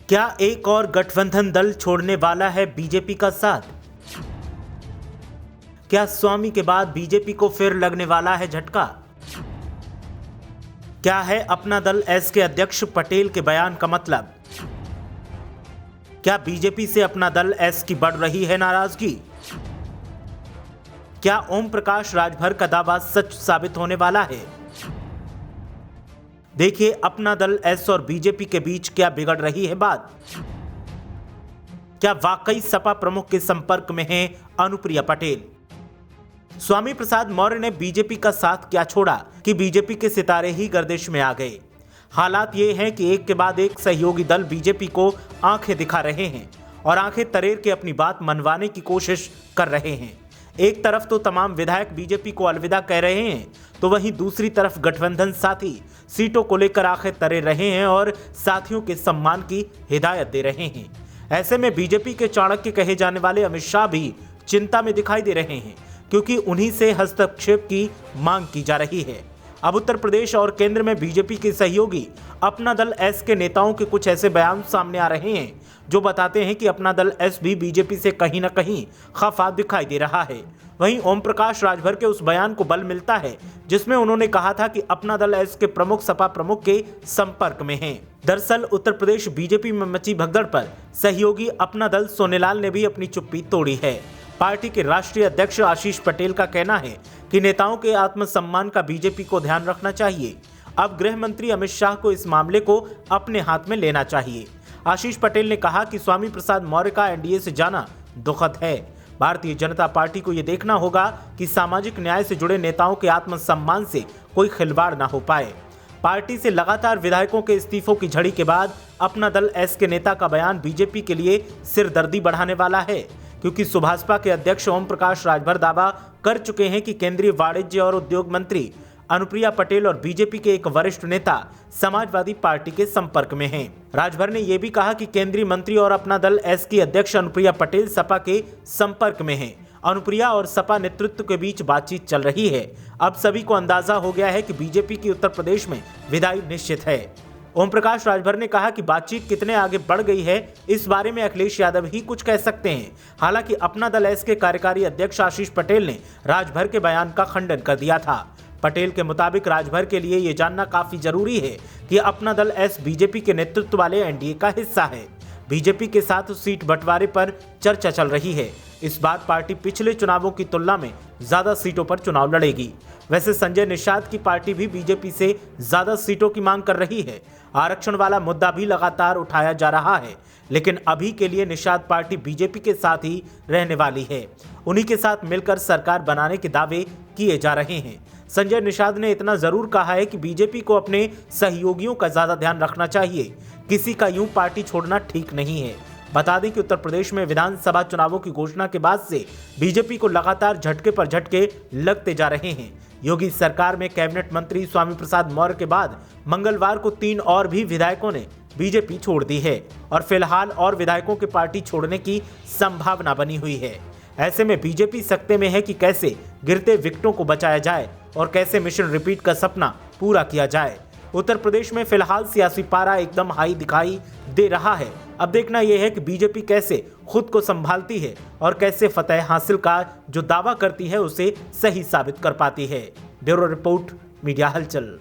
क्या एक और गठबंधन दल छोड़ने वाला है बीजेपी का साथ? क्या स्वामी के बाद बीजेपी को फिर लगने वाला है झटका? क्या है अपना दल एस के अध्यक्ष पटेल के बयान का मतलब? क्या बीजेपी से अपना दल एस की बढ़ रही है नाराजगी? क्या ओम प्रकाश राजभर का दावा सच साबित होने वाला है? देखिए अपना दल एस और बीजेपी के बीच क्या बिगड़ रही है बात। क्या वाकई सपा प्रमुख के संपर्क में है अनुप्रिया पटेल? स्वामी प्रसाद मौर्य ने बीजेपी का साथ क्या छोड़ा कि बीजेपी के सितारे ही गर्दिश में आ गए। हालात ये हैं कि एक के बाद एक सहयोगी दल बीजेपी को आंखें दिखा रहे हैं और आंखें तरेर के अपनी बात मनवाने की कोशिश कर रहे हैं। एक तरफ तो तमाम विधायक बीजेपी को अलविदा कह रहे हैं, तो वहीं दूसरी तरफ गठबंधन साथी सीटों को लेकर आंखें तरे रहे हैं और साथियों के सम्मान की हिदायत दे रहे हैं। ऐसे में बीजेपी के चाणक्य कहे जाने वाले अमित शाह भी चिंता में दिखाई दे रहे हैं, क्योंकि उन्हीं से हस्तक्षेप की मांग की जा रही है। अब उत्तर प्रदेश और केंद्र में बीजेपी के सहयोगी अपना दल एस के नेताओं के कुछ ऐसे बयान सामने आ रहे हैं जो बताते हैं कि अपना दल एस भी बीजेपी से कहीं न कहीं खफा दिखाई दे रहा है। वहीं ओम प्रकाश राजभर के उस बयान को बल मिलता है जिसमें उन्होंने कहा था कि अपना दल एस के प्रमुख सपा प्रमुख के संपर्क में हैं। दरअसल उत्तर प्रदेश बीजेपी में मची भगदड़ पर सहयोगी अपना दल सोनेलाल ने भी अपनी चुप्पी तोड़ी है। पार्टी के राष्ट्रीय अध्यक्ष आशीष पटेल का कहना है कि नेताओं के आत्मसम्मान का बीजेपी को ध्यान रखना चाहिए। अब गृह मंत्री अमित शाह को इस मामले को अपने हाथ में लेना चाहिए। आशीष पटेल ने कहा कि स्वामी प्रसाद मौर्य का एनडीए से जाना दुखद है। भारतीय जनता पार्टी को यह देखना होगा कि सामाजिक न्याय से जुड़े नेताओं के आत्मसम्मान से कोई खिलवाड़ न हो पाए। पार्टी से लगातार विधायकों के इस्तीफों की झड़ी के बाद अपना दल एस के नेता का बयान बीजेपी के लिए सिरदर्दी बढ़ाने वाला है, क्योंकि सुभाषपा के अध्यक्ष ओम प्रकाश राजभर दावा कर चुके हैं कि केंद्रीय वाणिज्य और उद्योग मंत्री अनुप्रिया पटेल और बीजेपी के एक वरिष्ठ नेता समाजवादी पार्टी के संपर्क में हैं। राजभर ने यह भी कहा कि केंद्रीय मंत्री और अपना दल एस की अध्यक्ष अनुप्रिया पटेल सपा के संपर्क में हैं। अनुप्रिया और सपा नेतृत्व के बीच बातचीत चल रही है। अब सभी को अंदाजा हो गया है कि बीजेपी की उत्तर प्रदेश में विदाई निश्चित है। ओम प्रकाश राजभर ने कहा कि बातचीत कितने आगे बढ़ गई है इस बारे में अखिलेश यादव ही कुछ कह सकते हैं। हालांकि अपना दल एस के कार्यकारी अध्यक्ष आशीष पटेल ने राजभर के बयान का खंडन कर दिया था। पटेल के मुताबिक राजभर के लिए ये जानना काफी जरूरी है कि अपना दल एस बीजेपी के नेतृत्व वाले एनडीए का हिस्सा है। बीजेपी के साथ सीट बंटवारे पर चर्चा चल रही है। इस बार पार्टी पिछले चुनावों की तुलना में ज्यादा सीटों पर चुनाव लड़ेगी। वैसे संजय निषाद की पार्टी भी बीजेपी से ज्यादा सीटों की मांग कर रही है। आरक्षण वाला मुद्दा भी लगातार उठाया जा रहा है, लेकिन अभी के लिए निषाद पार्टी बीजेपी के साथ ही रहने वाली है। उन्हीं के साथ मिलकर सरकार बनाने के दावे किए जा रहे हैं। संजय निषाद ने इतना जरूर कहा है कि बीजेपी को अपने सहयोगियों का ज्यादा ध्यान रखना चाहिए। किसी का यूं पार्टी छोड़ना ठीक नहीं है। बता दें कि उत्तर प्रदेश में विधानसभा चुनावों की घोषणा के बाद से बीजेपी को लगातार झटके पर झटके लगते जा रहे हैं। योगी सरकार में कैबिनेट मंत्री स्वामी प्रसाद मौर्य के बाद मंगलवार को 3 और भी विधायकों ने बीजेपी छोड़ दी है और फिलहाल और विधायकों के पार्टी छोड़ने की संभावना बनी हुई है। ऐसे में बीजेपी सकते में है कि कैसे गिरते विकेटों को बचाया जाए और कैसे मिशन रिपीट का सपना पूरा किया जाए। उत्तर प्रदेश में फिलहाल सियासी पारा एकदम हाई दिखाई दे रहा है। अब देखना यह है कि बीजेपी कैसे खुद को संभालती है और कैसे फतह हासिल का जो दावा करती है उसे सही साबित कर पाती है। ब्यूरो रिपोर्ट, मीडिया हलचल।